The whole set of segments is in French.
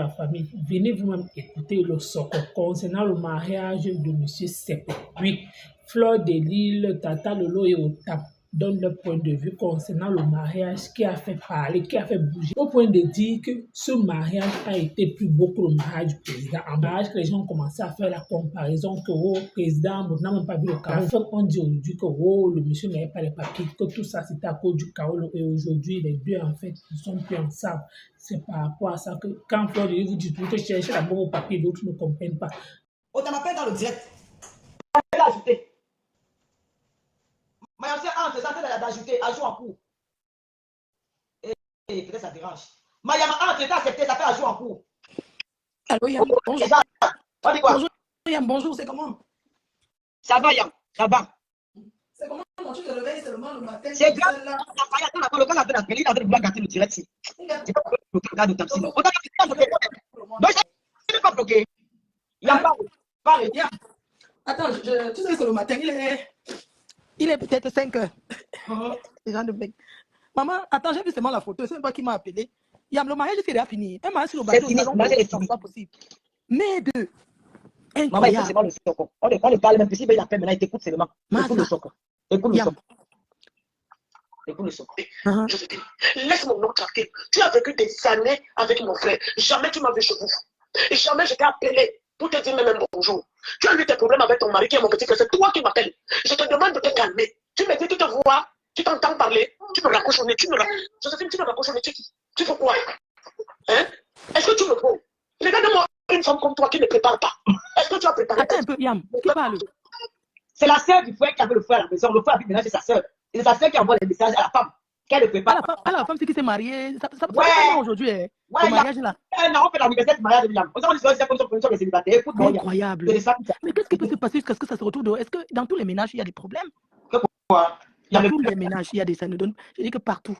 la famille. Venez vous-même écouter le Soko concernant le mariage de M. Sepe. Oui, Fleur de Lille, Tata Lolo et Otam donnent leur point de vue concernant le mariage qui a fait parler, qui a fait bouger, au point de dire que ce mariage a été plus beau que le mariage du président. En mariage, que les gens ont commencé à faire la comparaison que le président n'a même pas vu le chaos. On dit aujourd'hui que le monsieur n'avait pas les papiers, que tout ça c'était à cause du chaos. Et aujourd'hui, les deux en fait ne sont plus ensemble. C'est par rapport à ça que quand Fleur de Lille vous dit que cherchez d'abord vos papiers, d'autres ne comprennent pas. On m'appelle dans le direct. Mais ancien c'est ça d'ajouter, ajout en cours. Et peut-être ça dérange. Mayama c'est accepté, ça fait ajout en cours. Allô, Yam, bonjour. On dit quoi? Bonjour, Yam, bonjour, c'est comment? Ça va, Yam, ça va. C'est comment? Non, tu te réveilles seulement le matin. C'est grave. Le gars a fait la télé, il a fait vouloir gâter le direct. C'est pas le gars de Tamsi. On t'a bloqué. Donc, je ne pas bloqué. Yam, parle. Attends, tu sais que le matin, il est peut-être 5 heures. Les gens de mec. Maman, attends, j'ai vu seulement la photo. C'est pas qui m'a appelé. Yam, le mariage, c'est déjà fini. Un mariage sur le bateau, c'est pas possible. Mais de. Maman, écoute seulement le Soko. On ne parle même plus. Si il appelle maintenant, il t'écoute seulement. Écoute le Soko. Écoute le Soko. Écoute le Soko. Laisse mon nom tranquille. Tu as vécu des années avec mon frère. Jamais tu m'as vu chez vous. Et jamais je t'ai appelé pour te dire même bonjour. Tu as eu tes problèmes avec ton mari qui est mon petit frère. C'est toi qui m'appelles. Je te demande de te calmer. Tu me dis, tu te vois, tu t'entends parler, tu me raccroches au nez. Joséphine, tu me raccroches au nez. Tu fais quoi? Hein? Est-ce que tu me vois? Regarde-moi une femme comme toi qui ne prépare pas. Est-ce que tu as préparé? Attends un peu, Yam, qui parle? C'est la sœur du frère qui avait le frère à la maison. Le frère a pu ménager sa sœur. Et c'est sa sœur qui envoie les messages à la femme. Qu'elle ne prépare pas. À la femme, c'est qui s'est mariée. Ça ouais. Aujourd'hui, ouais, le mariage là. On fait l'anniversaire du mariage de William. On dit que c'est comme les célibataires. Écoute, incroyable. Mais qu'est-ce qui peut se passer jusqu'à ce que ça se retrouve? Est-ce que dans tous les ménages, il y a des problèmes? Dans tous les ménages, il y a des ça ne donne. Je dis que partout.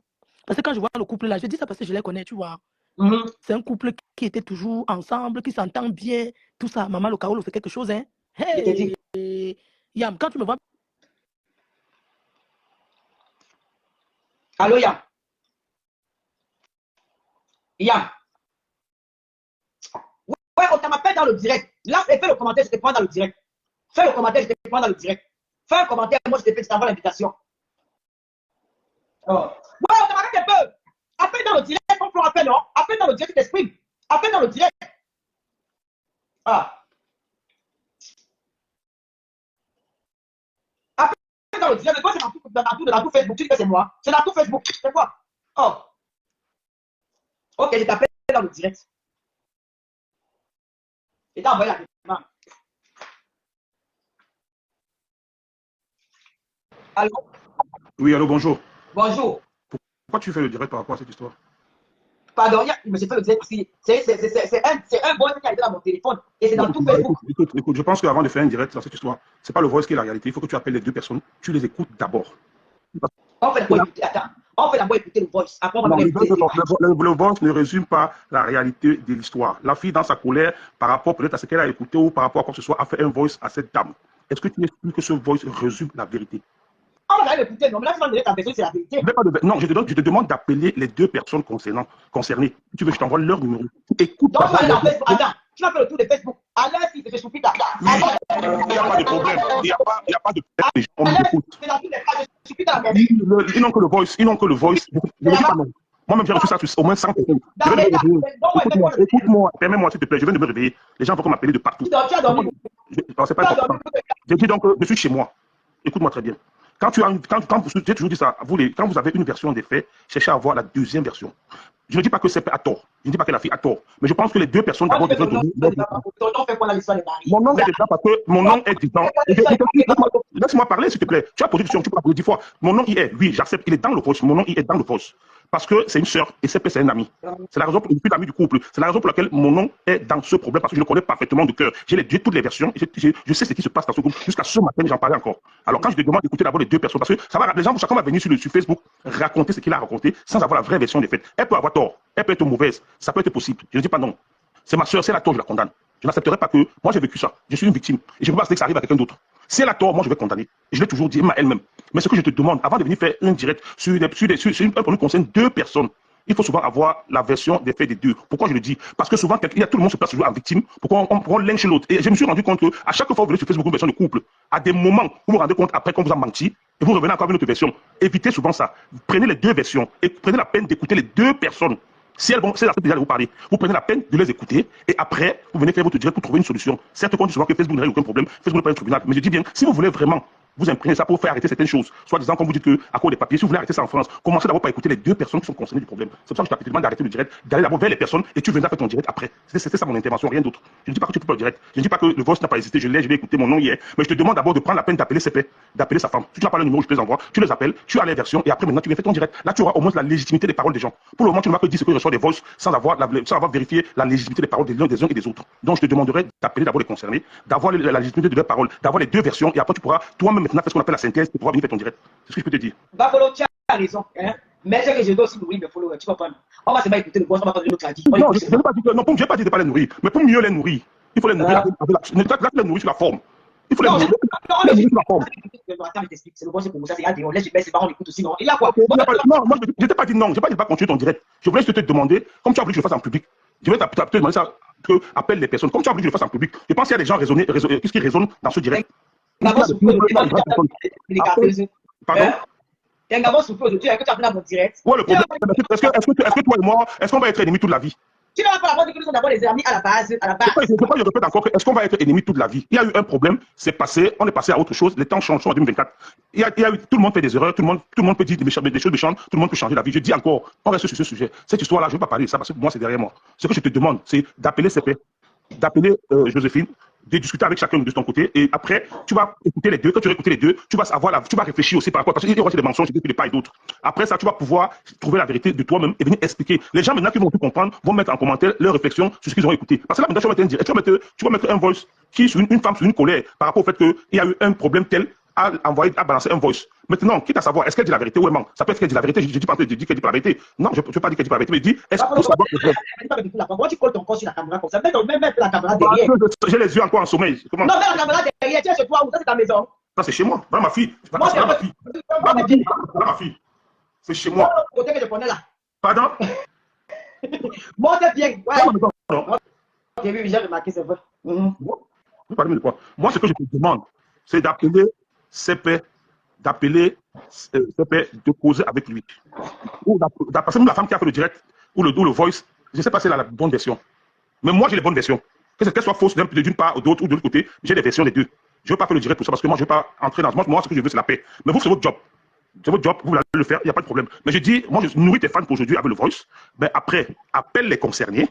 Parce que quand je vois le couple là, je dis ça parce que je les connais, tu vois. C'est un couple qui était toujours ensemble, qui s'entend bien, tout ça. Maman, le Kaolo fait quelque chose, hein. Hey, Yam, quand tu me vois. Allô, Yam. Yam. Ouais, on m'appelle dans le direct. Là, fais le commentaire, je te prends dans le direct. Fais le commentaire, je te prends dans le direct. Fais un commentaire, moi je t'envoie l'invitation. Oh. Ouais, on t'arrête un peu. Appelle dans le direct, on peut appeler, non? Appelle dans le direct, tu t'exprimes. Appelle dans le direct. Ah. Appelle dans le direct. Quoi, c'est dans tout Facebook. Tu dis que c'est moi. C'est dans tout Facebook. C'est quoi? Oh. Ok, je t'appelle dans le direct. Et t'as envoyé la demande. Allô? Oui, allô, bonjour. Bonjour. Pourquoi tu fais le direct par rapport à cette histoire? Pardon, mais j'ai fait le direct parce que c'est un bon qui a été dans mon téléphone. Et c'est dans tout Facebook. Écoute, je pense qu'avant de faire un direct dans cette histoire, c'est pas le voice qui est la réalité. Il faut que tu appelles les deux personnes, tu les écoutes d'abord. On fait d'abord écouter le voice. Après, on va écouter le voice ne résume pas la réalité de l'histoire. La fille, dans sa colère, par rapport peut-être à ce qu'elle a écouté ou par rapport à quoi que ce soit, a fait un voice à cette dame. Est-ce que tu expliques que ce voice résume la vérité? On va écouter, non, mais là, tu vas me donner ta version, c'est la vérité. Non, je te demande d'appeler les deux personnes concernées. Tu veux que je t'envoie leur numéro? Écoute. Donc, tu vas aller dans Facebook. Attends, tu vas faire le tour de Facebook. Allez, si c'est Choupita. Il n'y a pas de problème. Il n'y a pas de problème. On m'écoute. Ils n'ont que le voice. Ils n'ont que le voice. Je ne dis pas non. Moi-même, j'ai reçu ça au moins 100 personnes. Écoute-moi, permets-moi, s'il te plaît. Je viens de me réveiller. Les gens vont m'appeler de partout. Tu as dormi. C'est pas important. Je dis donc, je suis chez moi. Écoute-moi très bien. J'ai toujours dit ça, quand vous avez une version des faits, cherchez à avoir la deuxième version. Je ne dis pas que c'est à tort, je ne dis pas que la fille a tort, mais je pense que les deux personnes d'abord besoin de mon nom est dedans parce que mon nom est dedans. Laisse-moi parler, s'il te plaît. Tu as posé une question, tu peux poser 10 fois. Mon nom y est, oui, j'accepte, il est dans le poste. Mon nom y est dans le poste. Parce que c'est une sœur et c'est un ami. C'est la raison pour laquelle l'ami du couple. C'est la raison pour laquelle mon nom est dans ce problème parce que je le connais parfaitement de cœur. J'ai toutes les versions. Je sais ce qui se passe dans ce couple. Jusqu'à ce matin, j'en parlais encore. Alors quand je te demande d'écouter d'abord les deux personnes, parce que ça va, les gens, chacun va venir sur Facebook raconter ce qu'il a raconté sans avoir la vraie version des faits. Elle peut avoir tort, elle peut être mauvaise, ça peut être possible. Je ne dis pas non. C'est ma sœur, c'est la tort, je la condamne. Je n'accepterai pas que moi j'ai vécu ça. Je suis une victime et je ne peux pas accepter que ça arrive à quelqu'un d'autre. Si elle a tort, moi je vais condamner. Et je l'ai toujours dit, elle-même. Mais ce que je te demande, avant de venir faire un direct sur un problème qui concerne deux personnes, il faut souvent avoir la version des faits des deux. Pourquoi je le dis? Parce que souvent, tout le monde se place toujours en victime. Pourquoi on lynche l'autre? Et je me suis rendu compte qu'à chaque fois que vous venez sur Facebook une version de couple, à des moments, vous vous rendez compte après qu'on vous a menti, et vous revenez encore avec une autre version. Évitez souvent ça. Prenez les deux versions et prenez la peine d'écouter les deux personnes. Si elles acceptent déjà de vous parler, vous prenez la peine de les écouter et après, vous venez faire votre direct pour trouver une solution. Certes, on dit souvent que Facebook n'a aucun problème, Facebook n'est pas un tribunal, mais je dis bien, si vous voulez vraiment vous imprégner ça pour faire arrêter certaines choses, soit disant, comme vous dites que à cause des papiers, si vous voulez arrêter ça en France, commencez d'abord par écouter les deux personnes qui sont concernées du problème. C'est pour ça que je t'appelle d'arrêter le direct, d'aller d'abord vers les personnes et tu viendras faire ton direct après. C'était ça mon intervention, rien d'autre. Je ne dis pas que tu peux pas le direct, je ne dis pas que le voice n'a pas existé, je l'ai écouté mon nom hier, mais je te demande d'abord de prendre la peine d'appeler ses pairs, d'appeler sa femme. Si tu n'as pas le numéro, je te les envoie, tu les appelles, tu as les versions et après maintenant tu viens faire ton direct. Là tu auras au moins la légitimité des paroles des gens. Pour le moment, tu ne vas que dire ce que je reçois des voices sans avoir vérifié la légitimité des paroles des uns et des autres. Donc je te demanderai d'appeler d'abord les concernés, d'avoir la légitimité de leurs paroles, d'avoir les deux versions et après tu pourras toi-même maintenant faire ce qu'on appelle la synthèse pour pouvoir venir faire ton direct. C'est ce que je peux te dire. Buffalo, tu as raison. Hein? Mais c'est que je dois aussi nourrir mes followers, tu comprends? On va se mettre écouter le boss, on va pas donner notre avis. Non, je n'ai pas dit que, non, je n'ai pas dit de ne pas les nourrir, mais pour mieux les nourrir, il faut les nourrir les nourrir sur la forme. Il faut les nourrir sur la forme. Attends, je t'explique, c'est le boss pour ça, c'est on laisse mes parents écoutent aussi, non? Il a quoi? Non, moi je ne t'ai pas dit non, je n'ai pas dit de pas continuer ton direct. Je voulais juste te demander, comme tu as voulu que je le fasse en public, je vais te demander ça, que appelle les personnes, comme tu as voulu que je le fasse en public. Je pense qu'il y a des gens qu'est-ce qui résonnent dans ce direct. Pardon? T'es un gamin soufflé aujourd'hui, que tu as fait mon direct. Ouais, le problème, est-ce que toi et moi, est-ce qu'on va être ennemis toute la vie? Tu n'as pas la voix de que nous sommes d'abord les amis à la base. Je répète encore, est-ce qu'on va être ennemis toute la vie? Il y a eu un problème, c'est passé, on est passé à autre chose, les temps changent en 2024. Il y a eu, tout le monde fait des erreurs, tout le monde peut dire des choses méchantes, tout le monde peut changer la vie. Je dis encore, on reste sur ce sujet. Cette histoire-là, je ne vais pas parler de ça parce que pour moi, c'est derrière moi. Ce que je te demande, c'est d'appeler CP, d'appeler Joséphine, de discuter avec chacun de ton côté et après tu vas écouter les deux. Quand tu vas écouter les deux, tu vas réfléchir aussi par rapport, parce qu'il y aura des mensonges de part et d'autre. Après ça, tu vas pouvoir trouver la vérité de toi-même et venir expliquer. Les gens maintenant qui vont tout comprendre vont mettre en commentaire leurs réflexions sur ce qu'ils ont écouté. Parce que là maintenant tu vas mettre un voice qui sur une femme sur une colère par rapport au fait qu'il y a eu un problème tel à balancer un voice. Maintenant, quitte à savoir, est-ce qu'elle dit la vérité ou elle ment? Ça peut être qu'elle dit la vérité, je dis pas qu'elle dit pas la vérité. Non, je ne veux pas dire qu'elle dit pas la vérité, mais je dis, est-ce que savoir que pourquoi tu colles ton corps sur la caméra comme ça? Mets la caméra derrière. J'ai les yeux encore en sommeil. Non, mets la caméra derrière, tiens chez toi ou ça c'est ta maison. Ça c'est chez moi, voilà ma fille. Voilà ma fille. C'est chez moi. Côté que je connais là. Pardon? Moi c'est bien. Ouais. Non. Ok, oui, j'ai remarqué, c'est vrai. De quoi? Moi, ce que je te demande, c'est d'appeler CP, de causer avec lui. Ou parce que la femme qui a fait le direct, ou le voice, je ne sais pas si elle a la bonne version. Mais moi, j'ai les bonnes versions. Qu'elle soit fausse d'une part ou d'autre ou de l'autre côté, j'ai les versions des deux. Je ne veux pas faire le direct pour ça parce que moi, je ne veux pas entrer dans moi, ce que je veux, c'est la paix. Mais vous, c'est votre job. C'est votre job, vous voulez le faire, il n'y a pas de problème. Mais je dis, moi, je nourris tes fans pour aujourd'hui avec le voice. Mais après, appelle les concernés.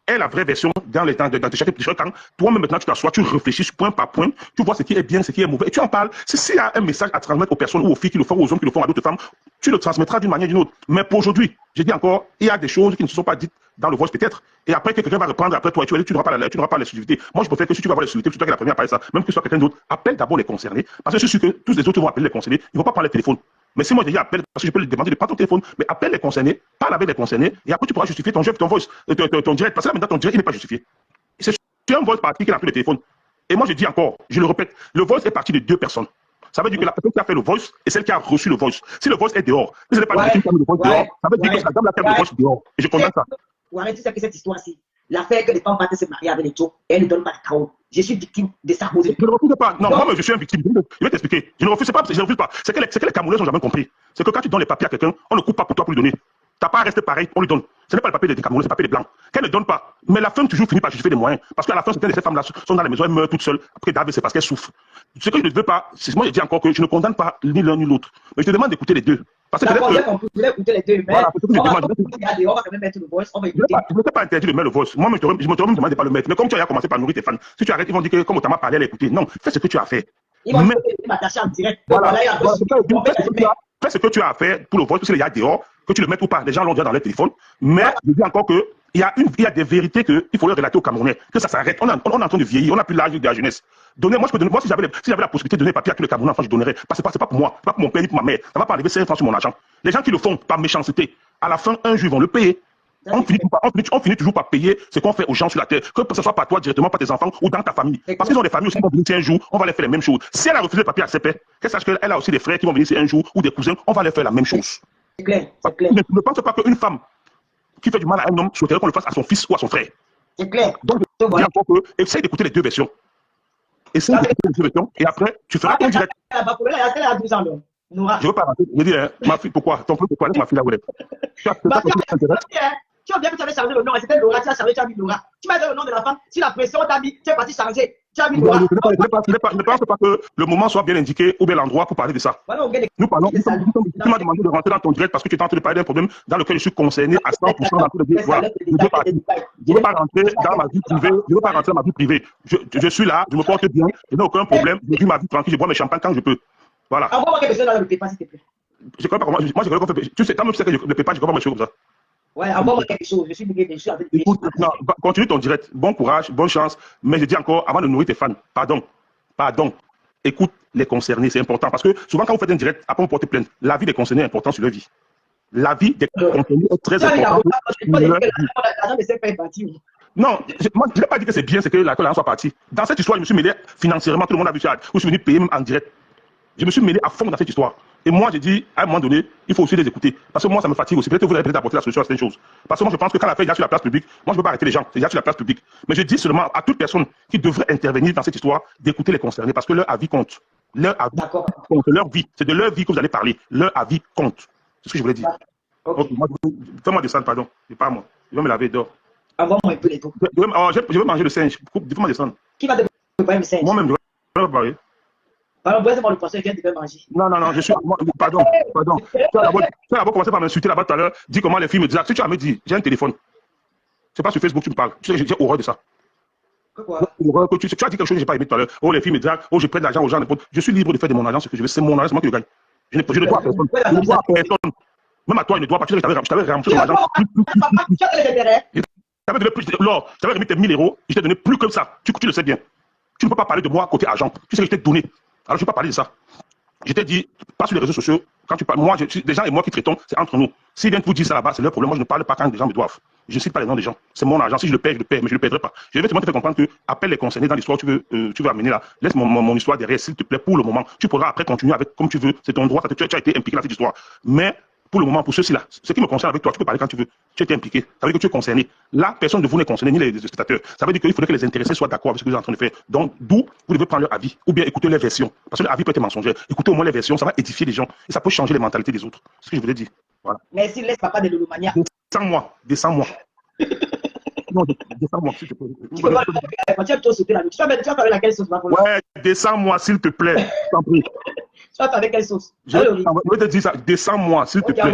Et la vraie version dans les temps de chaque temps, toi-même maintenant tu t'assois, tu réfléchis point par point, tu vois ce qui est bien, ce qui est mauvais, et tu en parles. S'il y a un message à transmettre aux personnes ou aux filles qui le font, aux hommes qui le font, à d'autres femmes, tu le transmettras d'une manière ou d'une autre. Mais pour aujourd'hui, je dis encore, il y a des choses qui ne se sont pas dites dans le voice peut-être, et après quelqu'un va reprendre après toi, tu n'auras pas l'exclusivité. Moi je préfère que si tu vas avoir l'exclusivité, c'est toi qui es la première à parler ça, même que ce soit quelqu'un d'autre, appelle d'abord les concernés, parce que je suis sûr que tous les autres vont appeler les concernés, ils ne vont pas prendre le téléphone. Mais si moi je dis appelle, parce que je peux lui demander de prendre ton téléphone, mais appelle les concernés, parle avec les concernés, et après tu pourras justifier ton direct, parce que là maintenant ton direct il n'est pas justifié. C'est un voice parti qui a pris le téléphone. Et moi je dis encore, je le répète, le voice est parti de deux personnes. Ça veut dire que la personne qui a fait le voice et celle qui a reçu le voice. Si le voice est dehors, si ce n'est pas la personne qui a mis le voice dehors, ça veut dire que c'est la dame qui a mis le voice dehors. Et je condamne ça. Ou arrêtez ça que cette histoire-ci. L'affaire que les femmes partent se marier avec les tchos et elles ne donnent pas de carreau. Je suis victime de ça. Je ne refuse pas. Non, moi, je suis un victime. Je vais t'expliquer. Je ne refuse pas. C'est que les Camerounais n'ont jamais compris. C'est que quand tu donnes les papiers à quelqu'un, on ne coupe pas pour toi pour lui donner. Tu n'as pas à rester pareil, on lui donne. Ce n'est pas le papier des Camerounais, c'est le papier des Blancs. Qu'elle ne donne pas. Mais la femme toujours finit par justifier des moyens. Parce qu'à la fin, certaines de ces femmes-là sont dans la maison, elles meurent toutes seules. Après, c'est parce qu'elles souffrent. Ce que je ne veux pas, c'est moi, je dis encore que je ne condamne pas ni l'un ni l'autre. Mais je te demande d'écouter les deux. Parce que on peut écouter les deux, mais voilà, on va quand même mettre le voice, on va écouter. Je ne t'ai pas interdit de mettre le voice. Moi, je me demande de pas le mettre. Mais comme tu as commencé par nourrir tes fans, si tu arrêtes, ils vont dire que comme tu m'as parlé à l'écouter. Non, fais ce que tu as fait. Ils vont m'attacher en direct. Voilà. Fais ce que tu as fait pour le voice, parce qu'il y a dehors, que tu le mettes ou pas. Les gens l'ont déjà dans leur téléphone. Mais je dis encore que il y a des vérités qu'il faut leur relater aux Camerounais, que ça s'arrête. On est en train de vieillir, on n'a plus l'âge de la jeunesse. Moi, je peux donner, si j'avais la possibilité de donner papier à tous les Camerounais, enfin, je donnerais. Parce que c'est pas pour moi, c'est pas pour mon père ni pour ma mère. Ça va pas arriver 5 francs sur mon argent. Les gens qui le font par méchanceté, à la fin, un jour, ils vont le payer. On finit toujours par payer ce qu'on fait aux gens sur la terre, que ce soit par toi directement, par tes enfants ou dans ta famille. Parce qu'ils ont des familles aussi qui vont venir ici un jour, on va leur faire les mêmes choses. Si elle a refusé le papier à ses pères, qu'elle sache qu'elle a aussi des frères qui vont venir ici un jour ou des cousins, on va leur faire la même chose. C'est clair, c'est clair. Ne pense pas qu'une femme qui fait du mal à un homme souhaiterait qu'on le fasse à son fils ou à son frère. C'est clair. Donc, je dis encore que, essaye d'écouter les deux versions. Essaye d'écouter les deux versions et après, tu feras un direct. Elle a 12 ans, Nora. Je ne veux pas rater. Je dis, hein, ma fille, pourquoi? Ton frère, pourquoi? Laisse ma fille là où elle est. Tu as bien que tu avais changé le nom, c'était Laura, tu as changé, tu as mis Laura. Tu m'as donné le nom de la femme, si la pression t'a mis, tu es parti changer, tu as mis Laura. Je ne pense pas que le moment soit bien indiqué ou bien l'endroit pour parler de ça. Nous parlons, tu m'as demandé de rentrer dans ton direct parce que tu es en train de parler d'un problème dans lequel je suis concerné à 100% dans tout le direct. Voilà. Je ne veux pas rentrer dans ma vie privée. Je veux pas rentrer dans ma vie privée. Je suis là, je me porte bien, je n'ai aucun problème, je vis ma vie tranquille, je bois mes champagnes quand je peux. Voilà. Envoie-moi quelque chose dans le PayPal, s'il te plaît. Je connais pas comment. Moi, je connais comment. Tu sais, quand même, tu sais que le PayPal, je comprends pas mes choses comme ça. Ouais, envoie-moi quelque chose. Je suis déguisé, je suis avec des Écoute, non, continue ton direct. Bon courage, bonne chance. Mais je dis encore, avant de nourrir tes fans, pardon. Écoute les concernés, c'est important. Parce que souvent, quand vous faites un direct, après vous portez plainte, la vie des concernés est importante sur leur vie. La vie des concernés est très importante. Non, moi, je n'ai pas dit que c'est bien, c'est que l'argent soit parti. Dans cette histoire, je me suis mêlé financièrement, tout le monde a vu ça. Je suis venu payer même en direct. Je me suis mêlé à fond dans cette histoire. Et moi, j'ai dit, à un moment donné, il faut aussi les écouter. Parce que moi, ça me fatigue aussi. Peut-être que vous allez peut-être apporter la solution à certaines choses. Parce que moi, je pense que quand l'affaire est déjà sur la place publique, moi, je ne peux pas arrêter les gens. C'est déjà sur la place publique. Mais je dis seulement à toute personne qui devrait intervenir dans cette histoire d'écouter les concernés. Parce que leur avis compte. Leur avis compte. Leur vie. C'est de leur vie que vous allez parler. Leur avis compte. C'est ce que je voulais dire. Ok, fais-moi descendre, pardon. C'est pas moi. Je vais me laver dehors. Envoie-moi un peu les trucs. Je vais manger le singe. Fais-moi descendre. Qui va te préparer le singe? Moi-même, je vais préparer. Pardon, moi le poisson, il vient de faire manger. Non, je suis. Pardon. Tu as d'abord commencé par m'insulter là-bas tout à l'heure. Dis comment les filles me disent. Si tu as me dit, j'ai un téléphone. C'est pas sur Facebook que tu me parles. Tu sais, j'ai horreur de ça. Quoi? Tu as dit quelque chose que je n'ai pas aimé tout à l'heure. Oh, les filles me draguent. Oh, je prête de l'argent aux gens. Je suis libre de faire de mon argent ce que je veux. C'est mon argent, c'est moi qui le gagne. Je ne dois à personne. Je ne dois à personne. Même à toi, il ne doit pas. Je t'avais ramassé ton argent. Je t'avais remis tes 1000 €. Je t'ai donné plus que ça. Tu le sais bien. Tu ne peux pas parler de moi côté argent. Tu sais que je t'ai donné. Alors, je ne peux pas parler de ça. Je t'ai dit, pas sur les réseaux sociaux. Quand tu parles, moi, des gens et moi qui traitons, c'est entre nous. S'ils viennent vous dire ça là-bas, c'est leur problème. Moi, je ne parle pas quand des gens me doivent. Je ne cite pas les noms des gens. C'est mon argent. Si je le paie, je le paie, mais je ne le paierai pas. Je vais te faire comprendre que, appelle les concernés dans l'histoire que tu veux amener là. Laisse mon histoire derrière, s'il te plaît, pour le moment. Tu pourras après continuer avec comme tu veux. C'est ton droit. Tu as été impliqué dans cette histoire. Mais, pour le moment, pour ceux-ci là, ce qui me concerne avec toi, tu peux parler quand tu veux. Tu es impliqué. Ça veut dire que tu es concerné. Là, personne de vous n'est concerné, ni les spectateurs. Ça veut dire qu'il faudrait que les intéressés soient d'accord avec ce que vous êtes en train de faire. Donc, d'où vous devez prendre leur avis ou bien écouter leur version. Parce que l'avis peut être mensonger. Écoutez au moins les versions, ça va édifier les gens et ça peut changer les mentalités des autres. C'est ce que je voulais dire. Voilà. Merci, laisse papa de l'olomania. Descends-moi. Non, descends-moi, s'il te plaît. Tu peux pas sauter la tu vas faire avec laquelle sauce? Ouais, descends-moi, s'il te plaît. Je t'en prie. Tu vas faire avec quelle sauce? Je vais te dire ça. Descends-moi, s'il te plaît.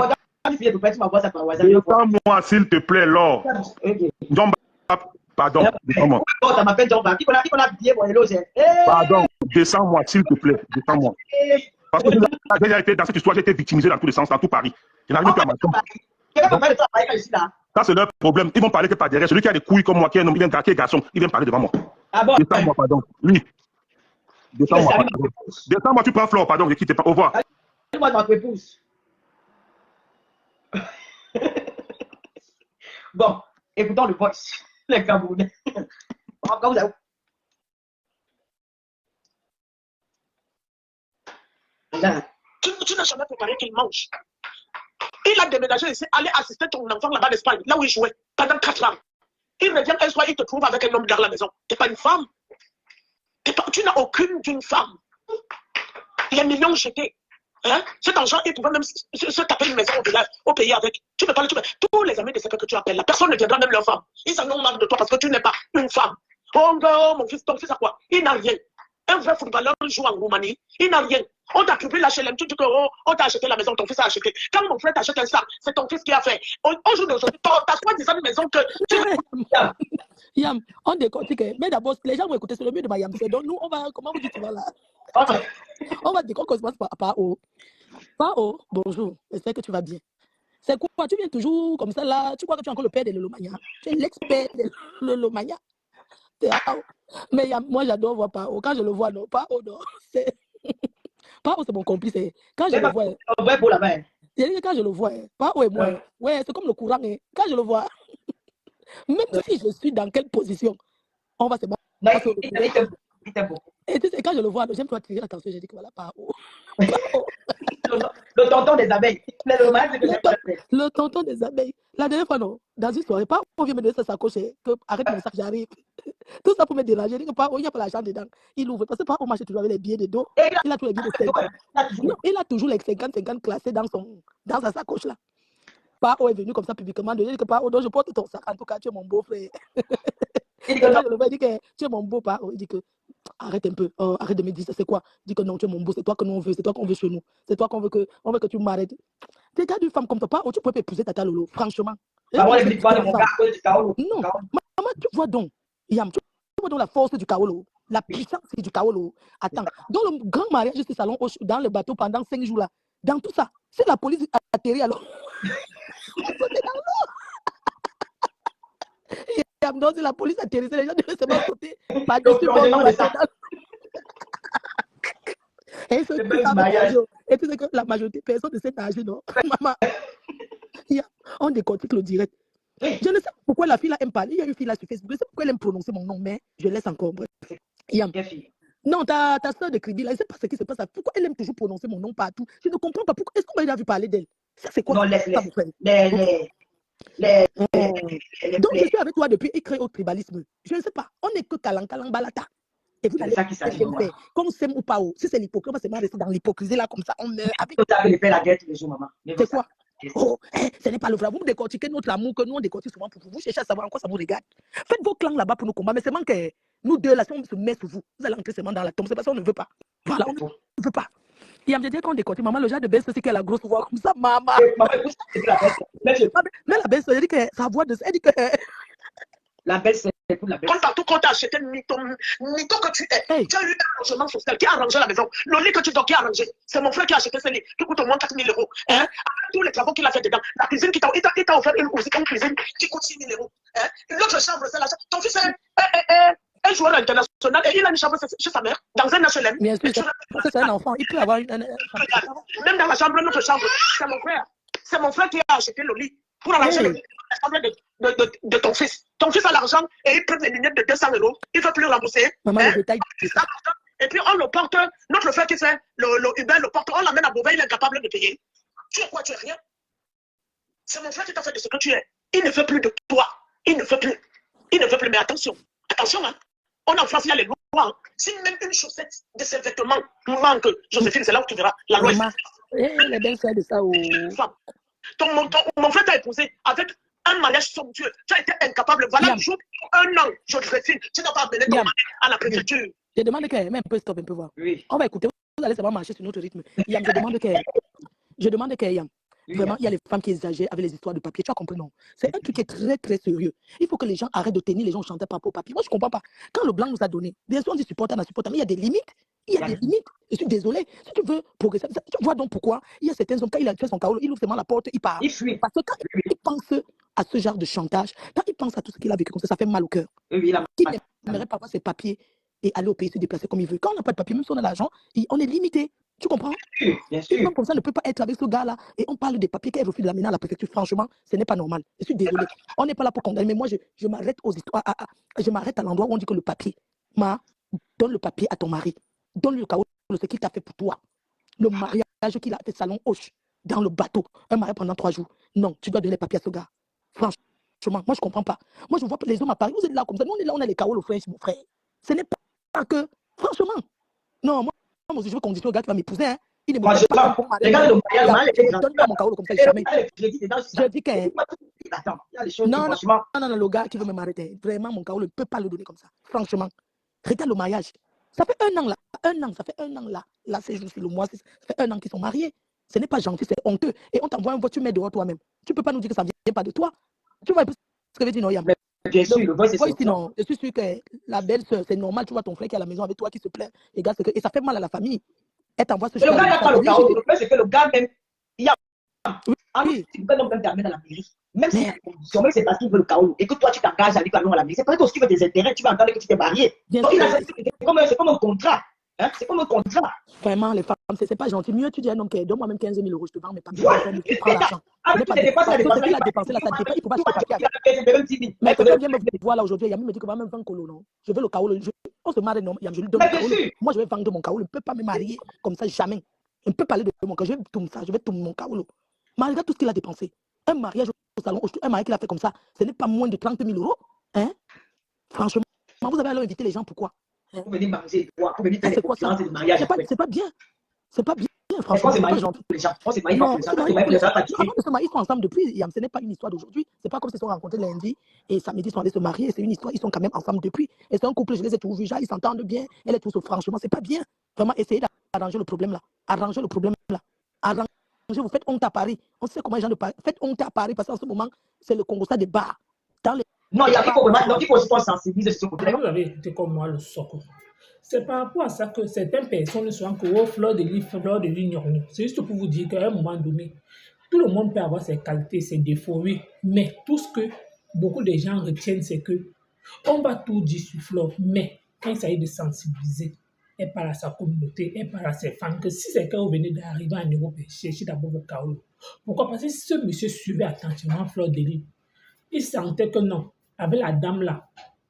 Descends-moi, s'il te plaît, Laure. John, pardon, descends-moi. Pardon, descends-moi, s'il te plaît. Descends-moi. Parce que j'ai déjà été dans cette histoire, j'ai été victimisé dans tous les sens, dans tout Paris. Je n'arrive plus à m'attendre. Ça, c'est leur problème. Ils vont parler que par derrière. Celui qui a des couilles comme moi, qui est un homme, qui est garçon, il vient parler devant moi. Descends-moi, pardon. Oui. Descends-moi, pardon. Descends-moi, tu prends Flore, pardon, je quitte pas. Au revoir. Moi, ma épouse. Bon, écoutons le voice. Les Camerounais. Tu n'as jamais préparé qu'il mange. Il a déménagé ici, allé assister ton enfant là-bas d'Espagne, là où il jouait, pendant 4 ans. Il revient un soir, il te trouve avec un homme dans la maison. Tu n'es pas une femme. Tu n'as aucune d'une femme. Les millions jetés. Hein? Cet argent, il pouvait même se taper une maison au pays avec. Tu peux pas tous les amis de ce que tu appelles là, personne ne viendra, même leur femme. Ils s'en ont marre de toi parce que tu n'es pas une femme. Oh non, mon fils, ton fils a quoi? Il n'a rien. Un vrai footballeur joue en Roumanie, il n'a rien. On t'a triplé l'HLM, tu dis que on t'a acheté la maison, ton fils a acheté. Quand mon frère t'achète un sac, c'est ton fils qui a fait. Aujourd'hui, t'as soi-disant une maison que Yam, on décortique. Mais d'abord, les gens vont écouter, c'est le mieux de ma Yam. Donc nous, on va, comment vous dites, tu vas là? On va dire qu'on commence par haut. Par haut, bonjour, j'espère que tu vas bien. C'est quoi? Tu viens toujours comme ça là? Tu crois que tu es encore le père de l'Olomania? Tu es l'expert de l'Olomania? Mais moi, j'adore voir Pao. Quand je le vois, non, Pao, non. Pao, c'est mon complice. Quand je le vois. Quand je le vois, Pao et moi, ouais, c'est comme le courant. Quand je le vois, même si je suis dans quelle position, on va se battre. Et tu sais, quand je le vois, j'aime pas tirer l'attention. Je dis que voilà, Pao. Le tonton des abeilles. Le mariage, c'est que Le, j'ai ton- pas fait. le tonton des abeilles. La dernière fois, non, dans une soirée, pas on vient me donner sa sacoche, que arrête mon sac, j'arrive. Tout ça pour me déranger. Il dit que pas, il n'y a pas l'argent dedans. Il ouvre. Parce que pas, on marche toujours avec les billets de dos. Et Il a tous les billets de 50. Non, il a toujours les 50 classés dans sa sacoche là. Pao est venu comme ça publiquement. Il dit que Pao, donc je porte ton sac. En tout cas, tu es mon beau-frère. il dit Et que quand non. je le vois, il dit que tu es mon beau Pao. Il dit que arrête un peu. Arrête de me dire ça. C'est quoi? Il dit que non, tu es mon beau. C'est toi que nous on veut. C'est toi qu'on veut chez nous. C'est toi qu'on veut que tu m'arrêtes. T'es gars d'une femme comme toi. Pao, tu peux pas épouser Tata Lolo. Franchement. Bah, on est quoi de mon gars, du Kaolo. Non. Maman, tu vois donc. Yam, tu vois donc la force du Kaolo. La puissance du Kaolo. Attends. Dans le grand mariage de ce salon, dans le bateau pendant 5 jours là. Dans tout ça. Si la police atterrit alors. Donc, si la police atterrissait, les gens devaient se mettre sauter. Pas du tout. Et tu sais que la majorité des personnes de cet âge, non? Maman, on décortique le direct. Je ne sais pas pourquoi la fille là aime parler. Il y a une fille là sur Facebook. Je ne sais pas pourquoi elle aime prononcer mon nom, mais je laisse encore. Bref. Non, ta soeur de crédit là, je ne sais pas ce qui se passe. Pourquoi elle aime toujours prononcer mon nom partout? Je ne comprends pas pourquoi. Est-ce qu'on m'a déjà vu parler d'elle? Ça, c'est quoi? Non, laisse. Donc, je suis avec toi depuis et créé au tribalisme. Je ne sais pas. On n'est que Kalang Balata. Et vous allez faire. Qu'on s'aime ou pas. Si c'est l'hypocrisie, c'est mal rester dans l'hypocrisie là, comme ça. On meurt avec. Vous avez fait la guerre tous les jours, maman. C'est quoi? Oh, ce n'est pas le vrai. Vous décortiquez notre amour que nous on décortique souvent pour vous. Vous cherchez à savoir en quoi ça vous regarde. Faites vos clans là-bas pour nous combattre. Mais c'est manque que nous deux là, si on se met sur vous, vous allez entrer seulement dans la tombe. C'est parce qu'on ne veut pas. Voilà, on ne veut pas. Il y a me dit qu'on décortique. Maman, le genre de baisse, c'est qu'elle a la grosse voix comme ça, maman. Mais la baisse, elle dit que sa voix de. Elle dit que. La baisse, c'est pour la baisse. Comme partout, quand tu as acheté le mytho que tu es, Hey. tu as eu un logement social qui a arrangé la maison. Le lit que tu dors qui a arrangé. C'est mon frère qui a acheté ce lit qui coûte au moins 4 000 €. Hein? Avec tous les travaux qu'il a fait dedans. La cuisine qui t'a offert une cuisine qui coûte 6 000 €. Hein? L'autre chambre, c'est la chambre. Ton fils est un joueur international et il a une chambre chez sa mère, dans un HLM. Bien sûr, c'est un enfant. Il peut avoir une. Même dans la chambre, notre chambre, c'est mon frère. C'est mon frère qui a acheté le lit pour arranger la chambre de ton fils. Ton fils a l'argent et il prend les lunettes de 200 €. Il ne veut plus rembourser. Maman, le détail. Et puis on le porte, notre frère qui fait le Uber le porte, on l'amène à Beauvais, il est incapable de payer. Tu es quoi? Tu es rien. C'est mon frère qui t'a fait de ce que tu es. Il ne veut plus de toi. Il ne veut plus. Il ne veut plus. Mais attention, hein. On en France, il y a les lois. Hein. Si même une chaussette de ses vêtements manque, Joséphine, c'est là où tu verras la loi. Les belles soeurs de ça. Mon frère t'a épousé avec un mariage somptueux. Tu as été incapable. Voilà, jour, 1 an, Joséphine, tu n'as pas amené ton mari à la préfecture. Je demande qu'elle même un peu stop un peu voir. Oui. On va écouter. Vous allez savoir marcher sur notre rythme. Yam, je demande qu'elle Yam. Vraiment, il y a les femmes qui exagèrent avec les histoires de papier. Tu as compris, non? C'est un truc qui est très, très sérieux. Il faut que les gens arrêtent de tenir les gens chanter par rapport au papier. Moi, je ne comprends pas. Quand le blanc nous a donné, bien sûr, on dit supporter, mais il y a des limites. Il y a des limites. Je suis désolé. Si tu veux progresser, tu vois donc pourquoi il y a certains hommes, quand il a fait son chaos, il ouvre seulement la porte, il part. Il fuit. Parce que quand il pense à ce genre de chantage, quand il pense à tout ce qu'il a vécu comme ça fait mal au cœur. Oui, Qui n'aimerait pas avoir ses papiers et aller au pays se déplacer comme il veut. Quand on n'a pas de papier, même si on a l'argent, on est limité. Tu comprends? bien Une sûr. femme comme ça ne peut pas être avec ce gars-là et on parle des papiers qu'elle refuse de l'amener à la préfecture. Franchement, ce n'est pas normal. Je suis désolée. On n'est pas là pour condamner, mais moi, je m'arrête aux histoires. Je m'arrête à l'endroit où on dit que le papier. Donne le papier à ton mari. Donne-lui le chaos, ce qu'il t'a fait pour toi. Le mariage qu'il a fait salon Hoche dans le bateau. Un mariage pendant 3 jours. Non, tu dois donner les papiers à ce gars. Franchement, moi, je ne comprends pas. Moi, je vois les hommes à Paris. Vous êtes là comme ça. Nous, on est là, on a les chaos, le frère, mon frère. Ce n'est pas que. Franchement. Non, moi aussi, je veux conditionner le gars qui va m'épouser. Hein. Il ne me pas comme regarde le mariage, donne-moi mon chaos comme ça, jamais. Je dis que. Attends, il y a des choses Non, franchement. non, le gars qui veut me m'arrêter. Vraiment, mon chaos ne peut pas le donner comme ça. Franchement. Regarde le mariage. Ça fait 1 an là. Ça fait 1 an là. Là, c'est juste le mois. Ça fait 1 an qu'ils sont mariés. Ce n'est pas gentil, c'est honteux. Et on t'envoie un voix, tu mets dehors toi-même. Tu ne peux pas nous dire que ça ne vient pas de toi. Tu vois un peu ce que veut dire, non, Yam? Bien sûr, le voix, c'est ici, non. Je suis sûr que la belle-sœur, c'est normal. Tu vois ton frère qui est à la maison avec toi, qui se plaint. Et ça fait mal à la famille. Elle t'envoie ce Le gars n'a pas le chaos. Le problème, c'est que le gars même. Il y a. Oui. Si un homme t'amène à la mairie, même si c'est parce qu'il veut le chaos et que toi, tu t'engages à aller à la mairie, c'est parce que tu veux tes intérêts, tu vas entendre que tu t'es marié. Bien Donc, sûr. c'est comme un contrat. Hein? C'est comme un contrat. Vraiment, les femmes, c'est pas gentil. Mieux, tu dis à un homme, donne-moi même 15 000 €, je te vends mes papiers. Voilà. Tu prends l'argent. Avec toutes les dépenses, Parce que ce qu'il a dépensé là, ça dépend. Il ne faut pas acheter des papiers. Mais quand on vient me voir là aujourd'hui, Yami me dit que va même vendre colo, non? Je veux le chaos. On se marie, non? Je lui donne le chaos. Moi, je vais vendre mon chaos. Je ne peux pas me marier comme ça, jamais. On peut parler de mon cas, je vais tout ça, je vais tout mon cas. Malgré tout ce qu'il a dépensé, un mariage au salon, un mariage qu'il a fait comme ça, ce n'est pas moins de 30 000 euros. Hein? Franchement, vous avez alors invité les gens, pourquoi? Hein? Vous venez m'amuser, pour venir faire des conférences de mariage. C'est pas bien. C'est pas bien, franchement. C'est marié pour les gens. C'est marié pour les gens. Ils sont ensemble depuis. Ce n'est pas une histoire d'aujourd'hui. C'est pas comme s'ils se sont rencontrés lundi et samedi, ils sont allés se marier. C'est une histoire. Ils sont quand même ensemble depuis. Et c'est un couple, je les ai toujours vus. Ils s'entendent bien. Elle est tous. Franchement, c'est pas bien. Vraiment, essayez d'arranger le problème là. Arranger le problème là. Arranger. Vous faites honte à Paris. On sait comment les gens de Paris. Faites honte à Paris parce qu'en ce moment, c'est le Congo, ça des bars. Non, il faut vraiment. Il faut aussi qu'on sensibilise sur ce côté. Vous avez écouté comme moi le socle. C'est par rapport à ça que certaines personnes sont que fleur de l'ignorance. C'est juste pour vous dire qu'à un moment donné, tout le monde peut avoir ses qualités, ses défauts, oui. Mais tout ce que beaucoup de gens retiennent, c'est que on va tout dire sur Fleur, mais quand il s'agit de sensibiliser, elle parle à sa communauté, elle parle à ses fans, que si c'est quand vous venez d'arriver en Europe et chercher d'abord vos Kaolo. Pourquoi? Parce que si ce monsieur suivait attentivement Fleur de l'île, il sentait que non, avec la dame là,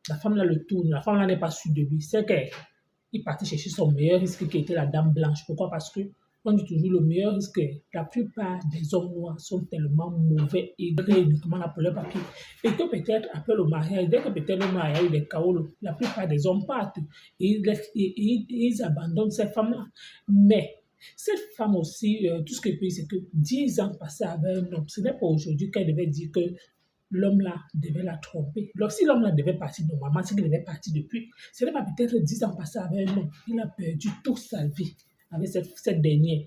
la femme là le tourne, la femme là n'est pas sûre de lui, c'est qu'il partait chercher son meilleur risque qui était la dame blanche. Pourquoi? Parce que on dit toujours le meilleur risque. La plupart des hommes noirs sont tellement mauvais et uniquement là pour leur papier. Et que peut-être après le mariage, dès que peut-être le mariage a eu des chaos, la plupart des hommes partent et ils abandonnent ces femmes-là. Mais cette femme aussi, tout ce qu'elle peut, c'est que 10 ans passés avec un homme, ce n'est pas aujourd'hui qu'elle devait dire que l'homme là devait la tromper. Alors, si l'homme là devait partir normalement, c'est qu'il devait partir depuis. Ce n'est pas peut-être 10 ans passés avec un homme. Il a perdu toute sa vie avec cette dernière.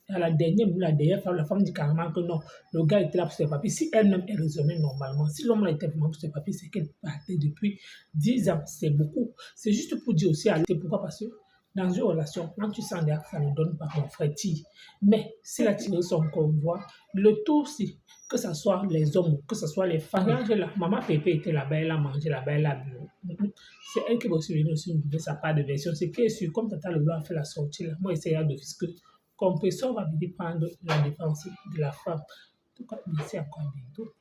Et à la dernière femme, la femme dit carrément que non, le gars était là pour ses papiers. Si elle-même est raisonnée normalement, si l'homme là était vraiment pour ses papiers, c'est qu'elle partait depuis 10 ans. C'est beaucoup. C'est juste pour dire aussi à l'été. Pourquoi? Parce que dans une relation, quand tu sens que ça ne donne pas mon frère tire. Mais s'il a tiré son convoi, le tout aussi, que ce soit les hommes, que ce soit les femmes, là, maman Pépé était là-bas, elle a mangé là-bas, elle a bu. C'est elle qui va aussi venir aussi nous donner sa part de version. C'est qui est sûr, comme Tata Lolo a fait la sortie, là, moi, essayer de faire que compresseur va venir prendre la défense de la femme. En tout cas, merci encore à bientôt.